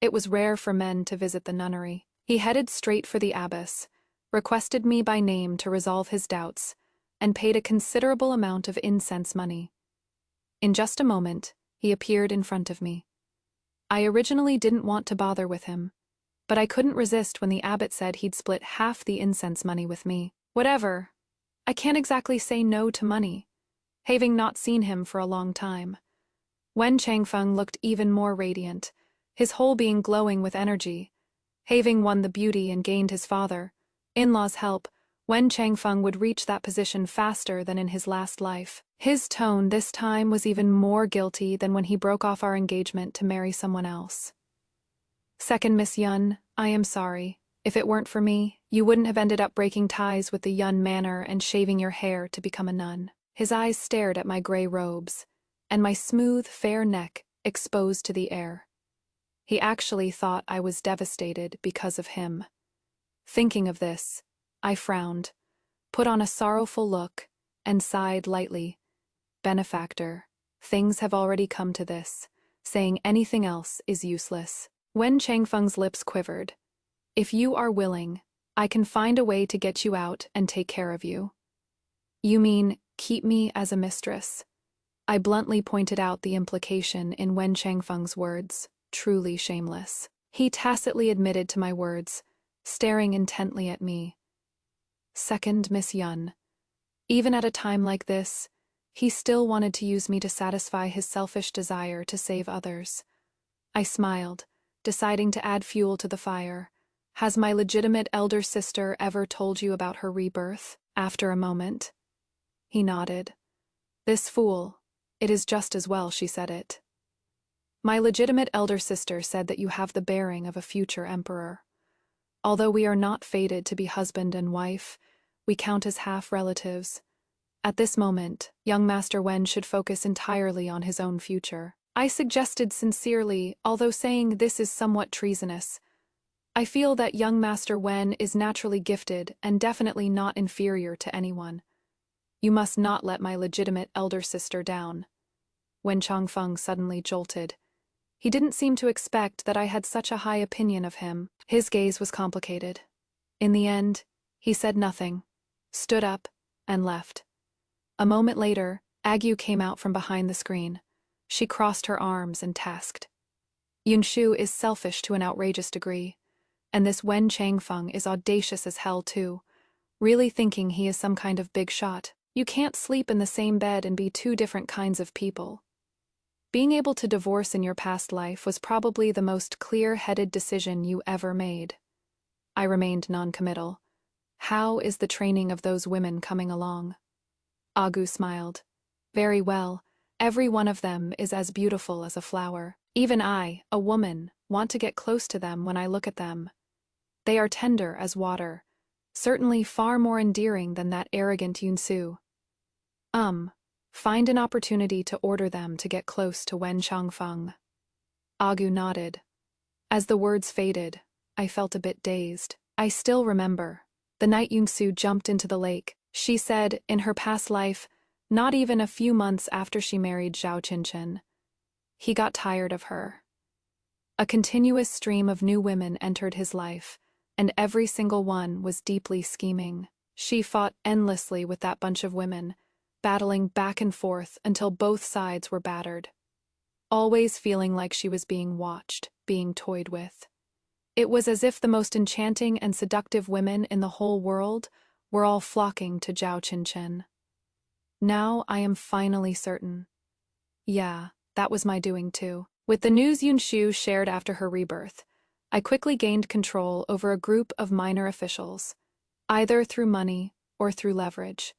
It was rare for men to visit the nunnery. He headed straight for the abbess, requested me by name to resolve his doubts, and paid a considerable amount of incense money. In just a moment, he appeared in front of me. I originally didn't want to bother with him, but I couldn't resist when the abbot said he'd split half the incense money with me. Whatever. I can't exactly say no to money, having not seen him for a long time. Wen Changfeng looked even more radiant, his whole being glowing with energy. Having won the beauty and gained his father-in-law's help, Wen Changfeng would reach that position faster than in his last life. His tone this time was even more guilty than when he broke off our engagement to marry someone else. "Second Miss Yun, I am sorry. If it weren't for me, you wouldn't have ended up breaking ties with the Yun manor and shaving your hair to become a nun." His eyes stared at my gray robes, and my smooth, fair neck exposed to the air. He actually thought I was devastated because of him. Thinking of this, I frowned. put on a sorrowful look, and sighed lightly. Benefactor, things have already come to this. Saying anything else is useless. Wen Changfeng's lips quivered. If you are willing, I can find a way to get you out and take care of you. You mean, keep me as a mistress? I bluntly pointed out the implication in Wen Changfeng's words, truly shameless. He tacitly admitted to my words, staring intently at me. Second Miss Yun. Even at a time like this, he still wanted to use me to satisfy his selfish desire to save others. I smiled, deciding to add fuel to the fire. Has my legitimate elder sister ever told you about her rebirth? After a moment. He nodded. This fool. It is just as well she said it. My legitimate elder sister said that you have the bearing of a future emperor. Although we are not fated to be husband and wife, we count as half-relatives. At this moment, young Master Wen should focus entirely on his own future. I suggested sincerely, although saying this is somewhat treasonous. I feel that young Master Wen is naturally gifted and definitely not inferior to anyone. You must not let my legitimate elder sister down. Wen Changfeng suddenly jolted. He didn't seem to expect that I had such a high opinion of him. His gaze was complicated. In the end, he said nothing, stood up, and left. A moment later, Agu came out from behind the screen. She crossed her arms and tasked. Yunshu is selfish to an outrageous degree, and this Wen Changfeng is audacious as hell too, really thinking he is some kind of big shot. You can't sleep in the same bed and be two different kinds of people. Being able to divorce in your past life was probably the most clear-headed decision you ever made. I remained non-committal. How is the training of those women coming along? Agu smiled. Very well. Every one of them is as beautiful as a flower. Even I, a woman, want to get close to them when I look at them. They are tender as water, certainly far more endearing than that arrogant Yunsu. Find an opportunity to order them to get close to Wen Changfeng. Agu nodded. As the words faded, I felt a bit dazed. I still remember. The night Yunsu jumped into the lake, she said, in her past life, not even a few months after she married Zhao Qinchen. He got tired of her. A continuous stream of new women entered his life, and every single one was deeply scheming. She fought endlessly with that bunch of women, battling back and forth until both sides were battered. Always feeling like she was being watched, being toyed with. It was as if the most enchanting and seductive women in the whole world were all flocking to Zhao Qinchen. Now I am finally certain. Yeah, that was my doing too. With the news Yunshu shared after her rebirth, I quickly gained control over a group of minor officials, either through money or through leverage.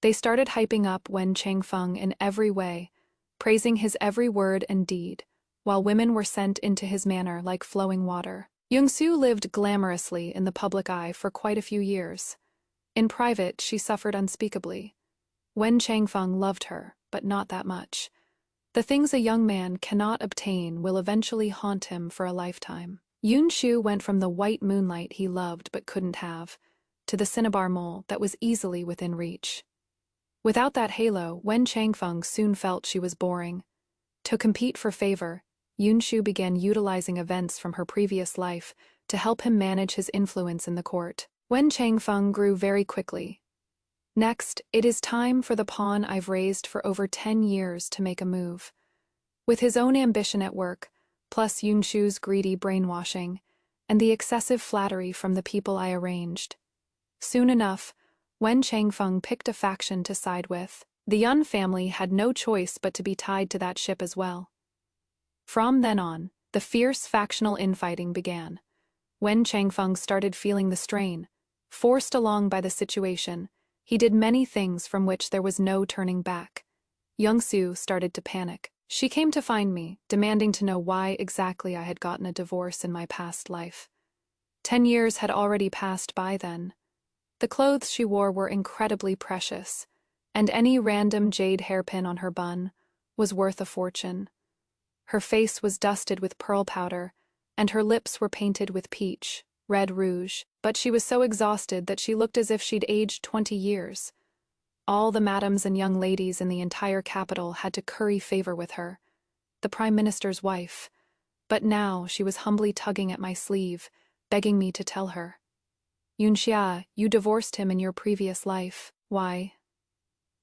They started hyping up Wen Changfeng in every way, praising his every word and deed, while women were sent into his manor like flowing water. Yungsu lived glamorously in the public eye for quite a few years. In private, she suffered unspeakably. Wen Changfeng loved her, but not that much. The things a young man cannot obtain will eventually haunt him for a lifetime. Yunshu went from the white moonlight he loved but couldn't have, to the cinnabar mole that was easily within reach. Without that halo, Wen Changfeng soon felt she was boring. To compete for favor, Yunshu began utilizing events from her previous life to help him manage his influence in the court. Wen Changfeng grew very quickly. Next, it is time for the pawn I've raised for over 10 years to make a move. With his own ambition at work, plus Yunshu's greedy brainwashing, and the excessive flattery from the people I arranged. Soon enough, Wen Changfeng picked a faction to side with. The Yun family had no choice but to be tied to that ship as well. From then on, the fierce factional infighting began. Wen Changfeng started feeling the strain. Forced along by the situation, he did many things from which there was no turning back. Youngsu started to panic. She came to find me, demanding to know why exactly I had gotten a divorce in my past life. 10 years had already passed by then. The clothes she wore were incredibly precious, and any random jade hairpin on her bun was worth a fortune. Her face was dusted with pearl powder, and her lips were painted with peach, red rouge, but she was so exhausted that she looked as if she'd aged 20 years. All the madams and young ladies in the entire capital had to curry favor with her, the Prime Minister's wife. But now she was humbly tugging at my sleeve, begging me to tell her. Yunxia, you divorced him in your previous life. Why?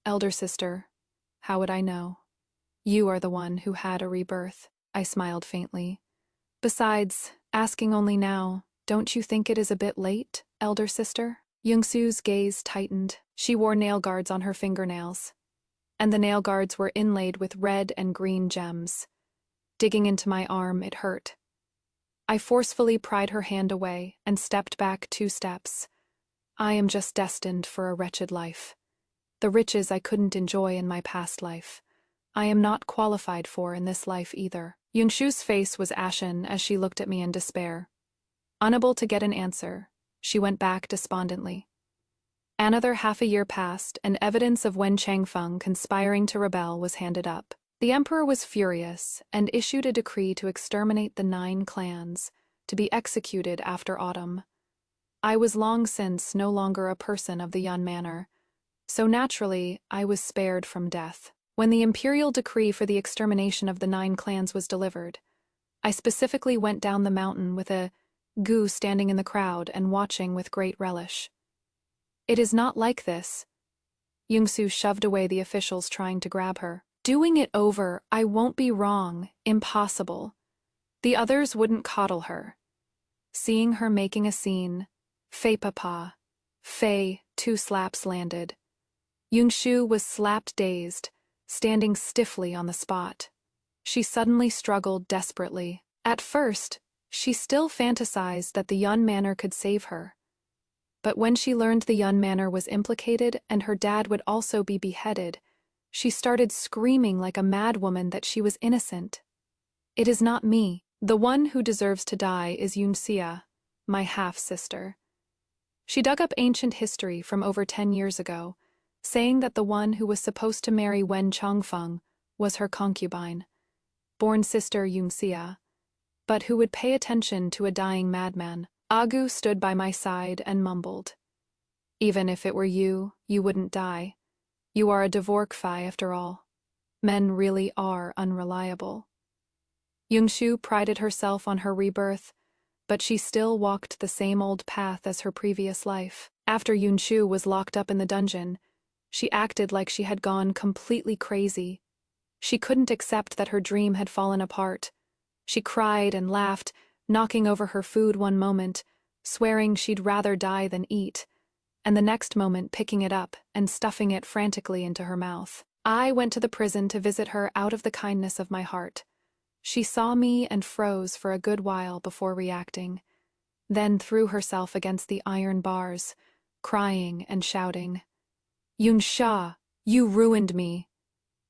Elder sister, how would I know? You are the one who had a rebirth. I smiled faintly. Besides, asking only now, don't you think it is a bit late, elder sister? Yungsu's gaze tightened. She wore nail guards on her fingernails, and the nail guards were inlaid with red and green gems. Digging into my arm, it hurt. I forcefully pried her hand away and stepped back 2 steps. I am just destined for a wretched life. The riches I couldn't enjoy in my past life, I am not qualified for in this life either. Yungshu's face was ashen as she looked at me in despair. Unable to get an answer, she went back despondently. Another half a year passed, and evidence of Wen Changfeng conspiring to rebel was handed up. The emperor was furious and issued a decree to exterminate the 9 clans, to be executed after autumn. I was long since no longer a person of the Yun manor, so naturally I was spared from death. When the imperial decree for the extermination of the 9 clans was delivered, I specifically went down the mountain with a Gu standing in the crowd and watching with great relish. It is not like this. Yungsu shoved away the officials trying to grab her. Doing it over, I won't be wrong, impossible. The others wouldn't coddle her. Seeing her making a scene, Fei papa, Fei, 2 slaps landed. Yungshu was slapped dazed, standing stiffly on the spot. She suddenly struggled desperately. At first, she still fantasized that the Yun manor could save her. But when she learned the Yun manor was implicated and her dad would also be beheaded, she started screaming like a madwoman that she was innocent. It is not me. The one who deserves to die is Yunxia, my half-sister. She dug up ancient history from over 10 years ago, saying that the one who was supposed to marry Wen Changfeng was her concubine, born sister Yunxia, but who would pay attention to a dying madman. Agu stood by my side and mumbled. Even if it were you, you wouldn't die. You are a Dvorkfei after all. Men really are unreliable. Yungshu prided herself on her rebirth, but she still walked the same old path as her previous life. After Yungshu was locked up in the dungeon, she acted like she had gone completely crazy. She couldn't accept that her dream had fallen apart. She cried and laughed, knocking over her food one moment, swearing she'd rather die than eat, and the next moment picking it up and stuffing it frantically into her mouth. I went to the prison to visit her out of the kindness of my heart. She saw me and froze for a good while before reacting, then threw herself against the iron bars, crying and shouting, "Yunsha, you ruined me.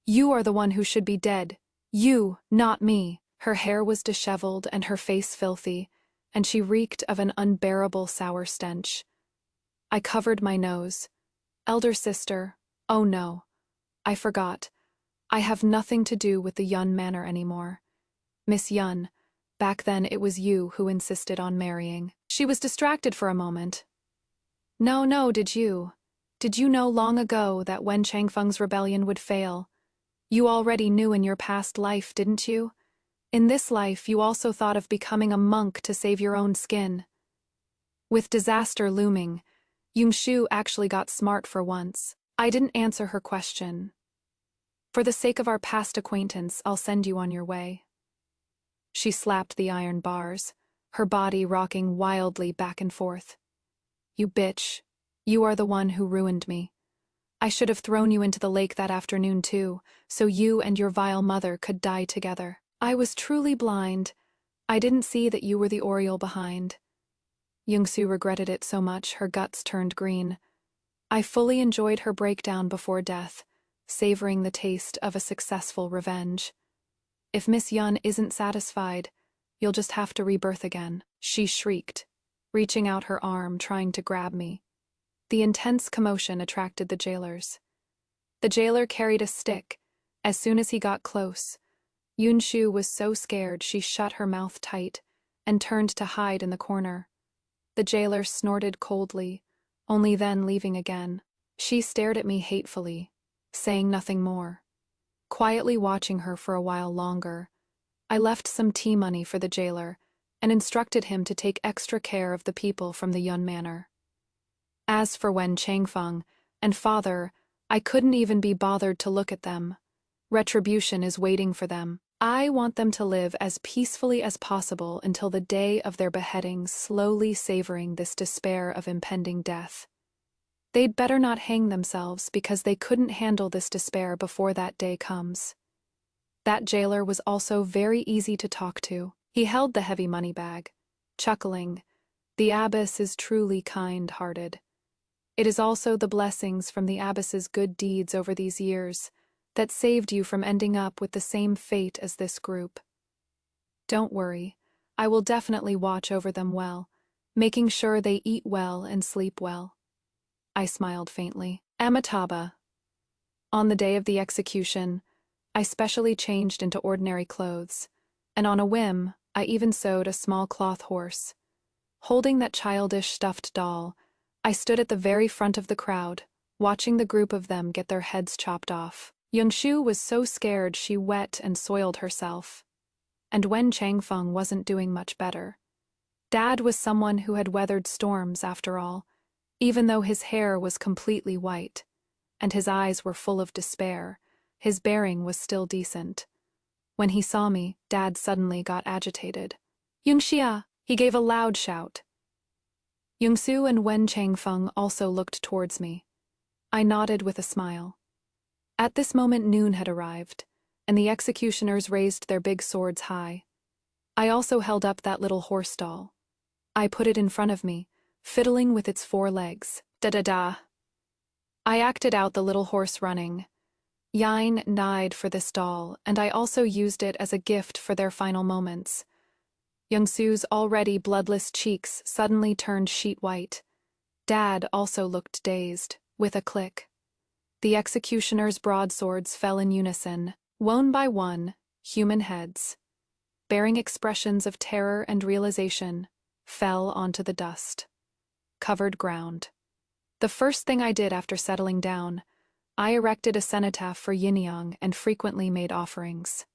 You are the one who should be dead. You, not me." Her hair was disheveled and her face filthy, and she reeked of an unbearable sour stench. I covered my nose. "Elder sister, oh no. I forgot. I have nothing to do with the Yun manor anymore. Miss Yun, back then it was you who insisted on marrying." She was distracted for a moment. No, did you? Did you know long ago that Wen Changfeng's rebellion would fail? You already knew in your past life, didn't you? In this life, you also thought of becoming a monk to save your own skin. With disaster looming, Yungshu actually got smart for once. I didn't answer her question. "For the sake of our past acquaintance, I'll send you on your way." She slapped the iron bars, her body rocking wildly back and forth. "You bitch. You are the one who ruined me. I should have thrown you into the lake that afternoon too, so you and your vile mother could die together. I was truly blind. I didn't see that you were the Oriole behind." Yungsu regretted it so much her guts turned green. I fully enjoyed her breakdown before death, savoring the taste of a successful revenge. "If Miss Yun isn't satisfied, you'll just have to rebirth again," she shrieked, reaching out her arm trying to grab me. The intense commotion attracted the jailers. The jailer carried a stick. As soon as he got close, Yunshu was so scared she shut her mouth tight and turned to hide in the corner. The jailer snorted coldly, only then leaving again. She stared at me hatefully, saying nothing more. Quietly watching her for a while longer, I left some tea money for the jailer and instructed him to take extra care of the people from the Yun manor. As for Wen Changfeng and father, I couldn't even be bothered to look at them. Retribution is waiting for them. I want them to live as peacefully as possible until the day of their beheadings, slowly savoring this despair of impending death. They'd better not hang themselves because they couldn't handle this despair before that day comes. That jailer was also very easy to talk to. He held the heavy money bag, chuckling. The abbess is truly kind-hearted. It is also the blessings from the abbess's good deeds over these years that saved you from ending up with the same fate as this group. Don't worry, I will definitely watch over them well, making sure they eat well and sleep well. I smiled faintly. Amitabha. On the day of the execution, I specially changed into ordinary clothes, and on a whim, I even sewed a small cloth horse. Holding that childish stuffed doll, I stood at the very front of the crowd, watching the group of them get their heads chopped off. Yongshu was so scared she wet and soiled herself. And Wen Changfeng wasn't doing much better. Dad was someone who had weathered storms, after all, even though his hair was completely white, and his eyes were full of despair. His bearing was still decent. When he saw me, Dad suddenly got agitated. "Yungxia!" He gave a loud shout. Yungsu and Wen Changfeng also looked towards me. I nodded with a smile. At this moment noon had arrived, and the executioners raised their big swords high. I also held up that little horse doll. I put it in front of me, fiddling with its 4 legs. Da-da-da. I acted out the little horse running. Yine died for this doll, and I also used it as a gift for their final moments. Youngsu's already bloodless cheeks suddenly turned sheet white. Dad also looked dazed, with a click. The executioners' broadswords fell in unison, one by one, human heads, bearing expressions of terror and realization, fell onto the dust. Covered ground. The first thing I did after settling down, I erected a cenotaph for Yin-Yang and frequently made offerings.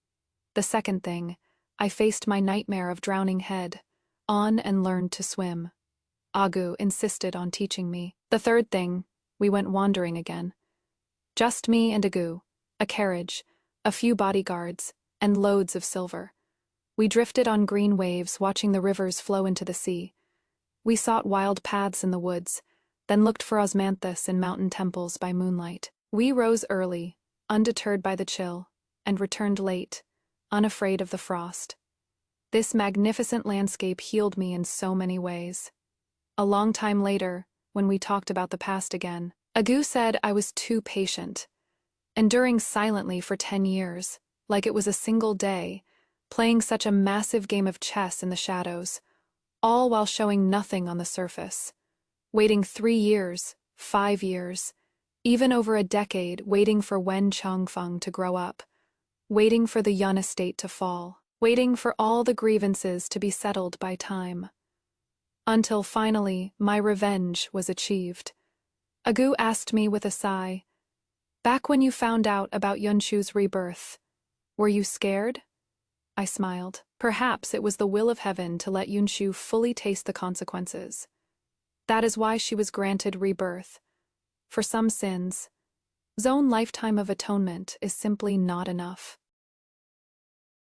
The second thing, I faced my nightmare of drowning head, on and learned to swim. Agu insisted on teaching me. The third thing, we went wandering again. Just me and Agu, a carriage, a few bodyguards, and loads of silver. We drifted on green waves, watching the rivers flow into the sea. We sought wild paths in the woods, then looked for osmanthus in mountain temples by moonlight. We rose early, undeterred by the chill, and returned late, unafraid of the frost. This magnificent landscape healed me in so many ways. A long time later, when we talked about the past again, Agu said I was too patient, enduring silently for 10 years, like it was a single day, playing such a massive game of chess in the shadows, all while showing nothing on the surface. Waiting 3 years, 5 years, even over a decade, waiting for Wen Changfeng to grow up, waiting for the Yun estate to fall, waiting for all the grievances to be settled by time. Until finally, my revenge was achieved. Agu asked me with a sigh, "Back when you found out about Yunshu's rebirth, were you scared?" I smiled. Perhaps it was the will of heaven to let Yunshu fully taste the consequences. That is why she was granted rebirth. For some sins, Zone's lifetime of atonement is simply not enough.